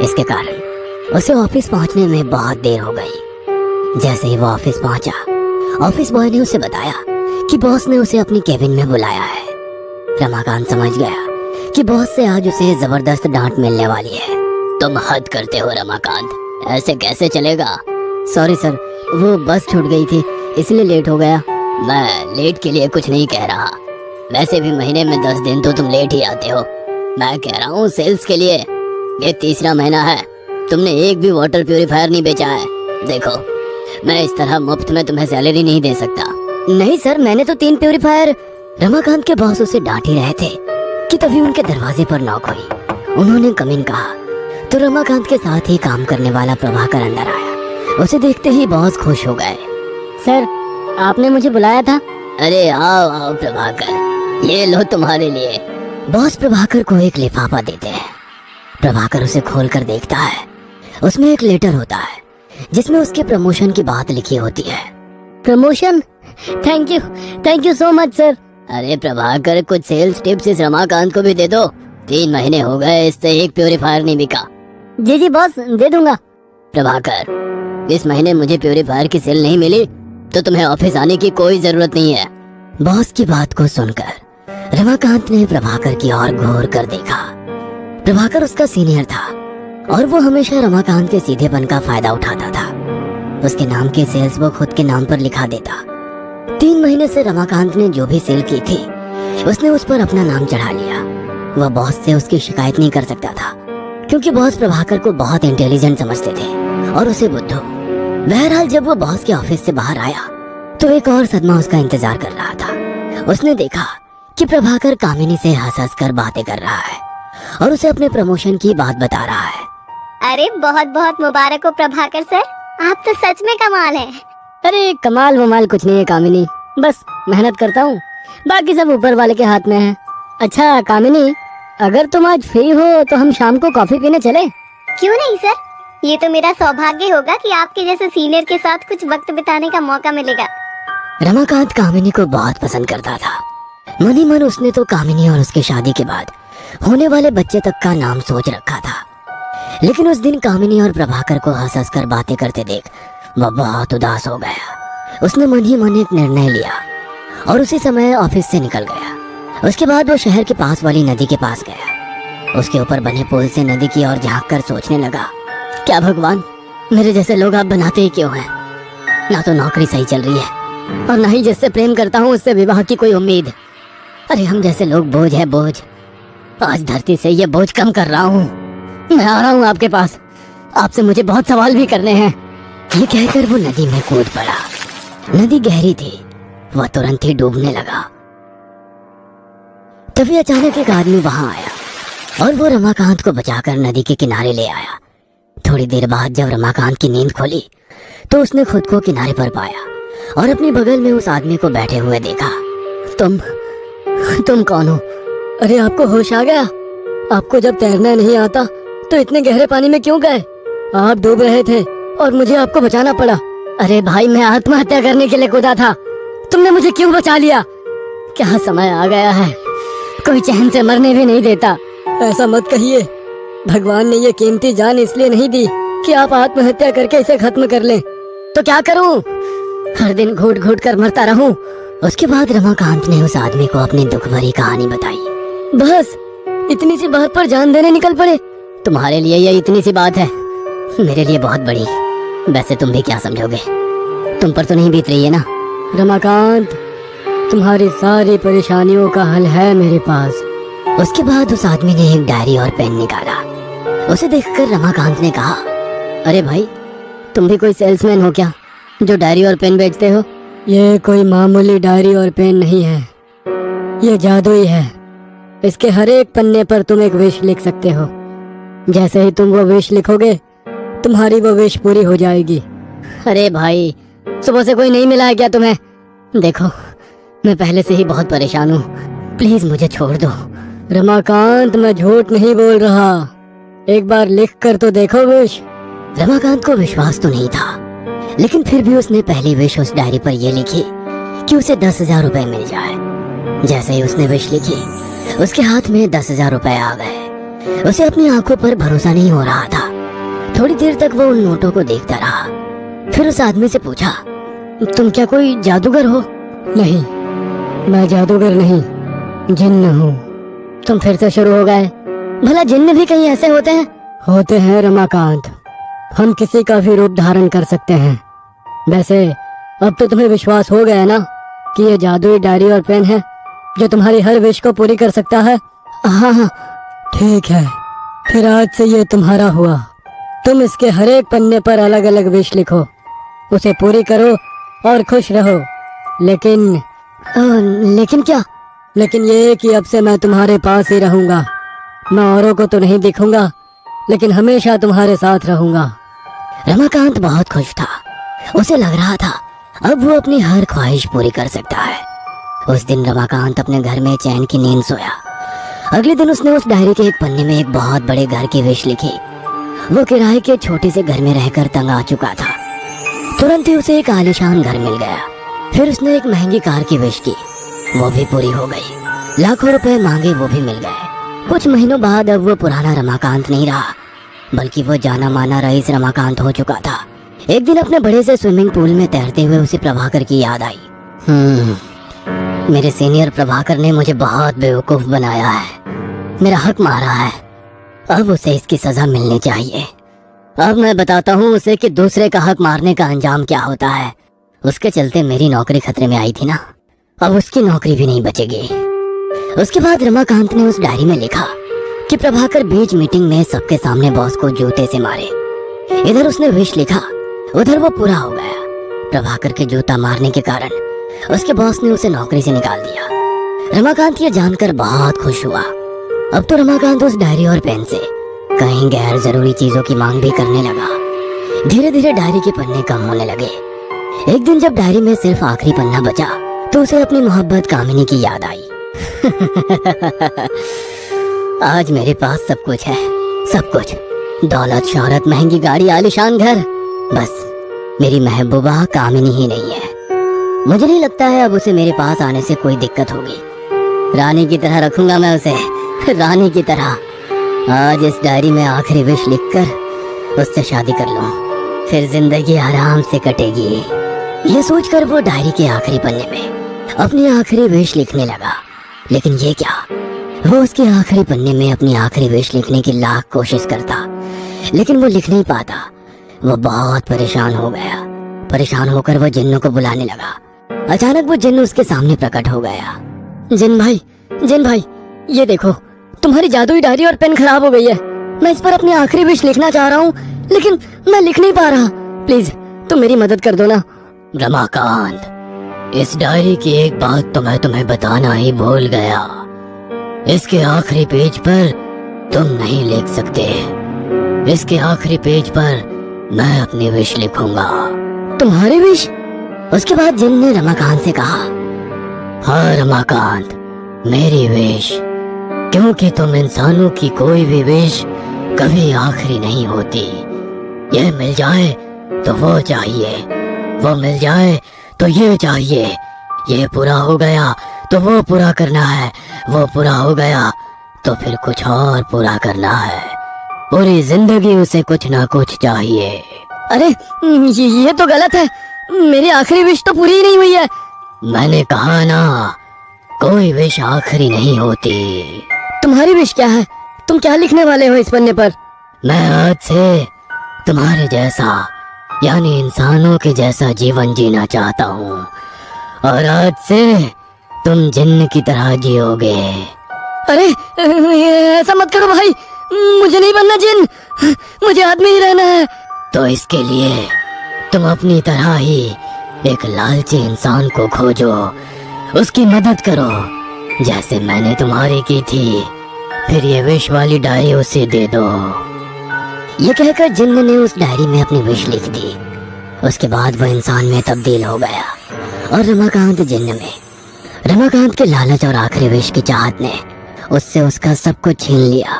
इसके कारण उसे ऑफिस पहुंचने में बहुत देर हो गई। जैसे ही वो ऑफिस पहुंचा, ऑफिस बॉय ने उसे बताया कि बॉस ने उसे अपनी केबिन में बुलाया है। रमाकांत समझ गया कि बॉस से आज उसे जबरदस्त डांट मिलने वाली है। तुम हद करते हो रमाकांत, ऐसे कैसे चलेगा? सॉरी सर, वो बस छूट गई थी इसलिए लेट हो गया। मैं लेट के लिए कुछ नहीं कह रहा, वैसे भी महीने में 10 दिन तो तुम लेट ही आते हो। मैं कह रहा हूँ सेल्स के लिए। ये तीसरा महीना है, तुमने एक भी वाटर प्यूरिफायर नहीं बेचा है। देखो, मैं इस तरह मुफ्त में तुम्हें सैलरी नहीं दे सकता। नहीं सर, मैंने तो 3 प्यूरिफायर। रमाकांत के बॉस उसे डांट ही रहे थे कि तभी उनके दरवाजे पर नॉक हुई। उन्होंने कम इन कहा तो रमाकांत के साथ ही काम करने वाला प्रभाकर अंदर आया। उसे देखते ही बॉस खुश हो गए। सर, आपने मुझे बुलाया था? अरे आओ आओ प्रभाकर, ये लो तुम्हारे लिए। बॉस प्रभाकर को एक लिफाफा देते हैं। प्रभाकर उसे खोलकर देखता है। उसमें एक लेटर होता है जिसमें उसके प्रमोशन की बात लिखी होती है। Promotion? Thank you so much sir. अरे प्रभाकर, कुछ सेल्स टिप्स इस रमाकांत को भी दे दो। 3 महीने हो गए, इससे एक प्यूरिफायर नहीं बिका। जी बॉस, दे दूंगा। प्रभाकर, इस महीने मुझे प्यूरिफायर की सेल नहीं मिली तो तुम्हें ऑफिस आने की कोई जरूरत नहीं है। बॉस की बात को सुनकर रमाकांत ने प्रभाकर की ओर गौर कर देखा। प्रभाकर उसका सीनियर था और वो हमेशा रमाकांत के सीधेपन का फायदा उठाता था। उसके नाम की सेल्स वो खुद के नाम पर लिखा देता। 3 महीने से रमाकांत ने जो भी सेल की थी उसने उस पर अपना नाम चढ़ा लिया। वह बॉस से उसकी शिकायत नहीं कर सकता था क्योंकि बॉस प्रभाकर को बहुत इंटेलिजेंट समझते थे और उसे बुद्धू। बहरहाल जब वो बॉस के ऑफिस से बाहर आया तो एक और सदमा उसका इंतजार कर रहा था। उसने देखा कि प्रभाकर कामिनी से हंस कर बातें कर रहा है और उसे अपने प्रमोशन की बात बता रहा है। अरे बहुत बहुत मुबारक हो प्रभाकर सर, आप तो सच में कमाल हैं। अरे कमाल वमाल कुछ नहीं है कामिनी, बस मेहनत करता हूँ, बाकी सब ऊपर वाले के हाथ में है। अच्छा कामिनी, अगर तुम आज फ्री हो तो हम शाम को कॉफी पीने चले? क्यों नहीं सर, ये तो मेरा सौभाग्य होगा कि आपके जैसे सीनियर के साथ कुछ वक्त बिताने का मौका मिलेगा। रमाकांत कामिनी को बहुत पसंद करता था। मन ही मन उसने तो कामिनी और उसकी शादी के बाद होने वाले बच्चे तक का नाम सोच रखा था। लेकिन उस दिन कामिनी और प्रभाकर को हंस कर बातें करते देख वह बहुत उदास हो गया। उसने मन ही मन एक निर्णय लिया और उसी समय ऑफिस से निकल गया। उसके बाद वो शहर के पास वाली नदी के पास गया। उसके ऊपर बने पुल से नदी की ओर झांक कर सोचने लगा, क्या भगवान, मेरे जैसे लोग आप बनाते ही क्यों हैं? ना तो नौकरी सही चल रही है और ना ही जिससे प्रेम करता हूँ उससे विवाह की कोई उम्मीद। अरे हम जैसे लोग बोझ है, बोझ। आज धरती से ये बोझ कम कर रहा हूँ। मैं आ रहा हूँ आपके पास, आपसे मुझे बहुत सवाल भी करने हैं। ये कहकर वो नदी में कूद पड़ा। नदी गहरी थी, वह तुरंत ही डूबने लगा। तभी अचानक एक आदमी वहां आया और वो रमाकांत को बचाकर नदी के किनारे ले आया। थोड़ी देर बाद जब रमाकांत की नींद खोली तो उसने खुद को किनारे पर पाया और अपने बगल में उस आदमी को बैठे हुए देखा। तुम कौन हो? अरे आपको होश आ गया? आपको जब तैरना नहीं आता तो इतने गहरे पानी में क्यों गए? आप डूब रहे थे और मुझे आपको बचाना पड़ा। अरे भाई, मैं आत्महत्या करने के लिए कूदा था, तुमने मुझे क्यों बचा लिया? क्या समय आ गया है, कोई चैन से मरने भी नहीं देता। ऐसा मत कहिए, भगवान ने ये कीमती जान इसलिए नहीं दी कि आप आत्महत्या करके इसे खत्म कर लें। तो क्या करूं? हर दिन घुट घुट कर मरता रहूं? उसके बाद रमाकांत ने उस आदमी को अपनी दुख भरी कहानी बताई। बस इतनी सी बात पर जान देने निकल पड़े? तुम्हारे लिए ये इतनी सी बात है, मेरे लिए बहुत बड़ी। वैसे तुम भी क्या समझोगे, तुम पर तो नहीं बीत रही है ना? रमाकांत, तुम्हारी सारी परेशानियों का हल है मेरे पास। उसके बाद उस आदमी ने एक डायरी और पेन निकाला। उसे देखकर रमाकांत ने कहा, अरे भाई, तुम भी कोई सेल्समैन हो क्या जो डायरी और पेन बेचते हो? ये कोई मामूली डायरी और पेन नहीं है, ये जादुई है। इसके हर एक पन्ने पर तुम एक विश लिख सकते हो। जैसे ही तुम वो विश लिखोगे तुम्हारी वो विश पूरी हो जाएगी। अरे भाई, सुबह से कोई नहीं मिला है क्या तुम्हें? देखो, मैं पहले से ही बहुत परेशान हूँ, प्लीज मुझे छोड़ दो। रमाकांत, मैं झूठ नहीं बोल रहा, एक बार लिख कर तो देखो विश। रमाकांत को विश्वास तो नहीं था, लेकिन फिर भी उसने पहली विश उस डायरी पर यह लिखी कि उसे 10,000 रुपए मिल जाए। जैसे ही उसने विश लिखी उसके हाथ में 10,000 रुपए आ गए। उसे अपनी आंखों पर भरोसा नहीं हो रहा था। थोड़ी देर तक वो उन नोटों को देखता रहा, फिर उस आदमी से पूछा, तुम क्या कोई जादूगर हो? नहीं, मैं जादूगर नहीं, जिन्न हूँ। तुम फिर से शुरू हो गए। भला जिन्न भी कहीं ऐसे होते हैं? होते हैं रमाकांत, हम किसी का भी रूप धारण कर सकते हैं। वैसे अब तो तुम्हें विश्वास हो गया ना कि ये जादुई डायरी और पेन है जो तुम्हारी हर विश को पूरी कर सकता है? हाँ हाँ, ठीक है, फिर आज से ये तुम्हारा हुआ। तुम इसके हर एक पन्ने पर अलग अलग विश लिखो, उसे पूरी करो और खुश रहो। लेकिन क्या? लेकिन ये कि अब से मैं तुम्हारे पास ही रहूंगा। मैं औरों को तो नहीं दिखूंगा, लेकिन हमेशा तुम्हारे साथ रहूंगा। रमाकांत बहुत खुश था। उसे लग रहा था अब वो अपनी हर ख्वाहिश पूरी कर सकता है। उस दिन रमाकांत अपने घर में चैन की नींद सोया। अगले दिन उसने उस डायरी के एक पन्ने में एक बहुत बड़े घर की विश लिखी। वो किराए के छोटे से घर में रहकर तंग आ चुका था। तुरंत ही उसे एक आलीशान घर मिल गया। फिर उसने एक महंगी कार की विश की, वो भी पूरी हो गई। लाखों रुपए मांगे, वो भी मिल गए। कुछ महीनों बाद अब वो पुराना रमाकांत नहीं रहा, बल्कि वो जाना माना रईस रमाकांत हो चुका था। एक दिन अपने बड़े से स्विमिंग पूल में तैरते हुए उसे प्रभाकर की याद आई। मेरे सीनियर प्रभाकर ने मुझे बहुत बेवकूफ बनाया है, मेरा हक मारा है। अब उसे इसकी सजा मिलनी चाहिए। अब मैं बताता हूँ उसे कि दूसरे का हक मारने का अंजाम क्या होता है। उसके चलते मेरी नौकरी खतरे में आई थी ना, अब उसकी नौकरी भी नहीं बचेगी। उसके बाद रमाकांत ने उस डायरी में लिखा कि प्रभाकर बीच मीटिंग में सबके सामने बॉस को जूते से मारे। इधर उसने विश लिखा, उधर वो पूरा हो गया। प्रभाकर के जूता मारने के कारण उसके बॉस ने उसे नौकरी से निकाल दिया। रमाकांत ये जानकर बहुत खुश हुआ। अब तो रमाकांत उस डायरी और पेन से कहीं गैर जरूरी चीजों की मांग भी करने लगा। धीरे धीरे डायरी के पन्ने कम होने लगे। एक दिन जब डायरी में सिर्फ आखिरी पन्ना बचा तो उसे अपनी मोहब्बत कामिनी की याद आई। आज मेरे पास सब कुछ है, सब कुछ, दौलत, शोहरत, महंगी गाड़ी, आलीशान घर, बस मेरी महबूबा कामिनी ही नहीं है। मुझे नहीं लगता है अब उसे मेरे पास आने से कोई दिक्कत होगी। रानी की तरह रखूंगा मैं उसे, रानी की तरह। आज इस डायरी में आखिरी विश लिखकर उससे शादी कर लूं, फिर जिंदगी आराम से कटेगी। ये सोचकर वो डायरी के आखिरी पन्ने में अपनी आखिरी विश लिखने लगा। लेकिन ये क्या, वो उसके आखिरी पन्ने में अपनी आखिरी विश लिखने की लाख कोशिश करता, लेकिन वो लिख नहीं पाता। वो बहुत परेशान हो गया। परेशान होकर वो जिन्नों को बुलाने लगा। अचानक वो जिन्न उसके सामने प्रकट हो गया। जिन भाई, ये देखो, तुम्हारी जादुई डायरी और पेन खराब हो गई है। मैं इस पर अपनी आखिरी विश लिखना चाह रहा हूँ, लेकिन मैं लिख नहीं पा रहा। प्लीज तुम मेरी मदद कर दो ना। रमाकांत, इस डायरी की एक बात तो मैं तुम्हें बताना ही भूल गया। इसके आखिरी पेज पर तुम नहीं लिख सकते। इसके आखिरी पेज पर मैं अपनी विश लिखूंगा। तुम्हारी विश? उसके बाद जिन ने रमाकांत से कहा, हाँ रमाकांत, मेरी विश, क्योंकि तुम इंसानों की कोई भी विश कभी आखिरी नहीं होती। ये मिल जाए तो वो चाहिए, वो मिल जाए तो ये चाहिए, ये पूरा हो गया तो वो पूरा करना है, वो पूरा हो गया तो फिर कुछ और पूरा करना है। पूरी जिंदगी उसे कुछ ना कुछ चाहिए। अरे ये तो गलत है, मेरी आखिरी विश तो पूरी ही नहीं हुई है। मैंने कहा ना, कोई विश आखिरी नहीं होती। तुम्हारी विश क्या है? तुम क्या लिखने वाले हो इस पन्ने पर? मैं आज से तुम्हारे जैसा, यानी इंसानों के जैसा जीवन जीना चाहता हूँ, और आज से तुम जिन्न की तरह जियोगे। अरे ऐसा मत करो भाई, मुझे नहीं बनना जिन्न, मुझे आदमी ही रहना है। तो इसके लिए तुम अपनी तरह ही एक लालची इंसान को खोजो, उसकी मदद करो जैसे मैंने तुम्हारी की थी, फिर ये विश वाली डायरी उसे दे दो। ये कहकर जिन्न ने उस डायरी में अपनी विश लिख दी। उसके बाद वो इंसान में तब्दील हो गया और रमाकांत जिन्न में। रमाकांत के लालच और आखिरी विश की चाहत ने उससे उसका सब कुछ छीन लिया।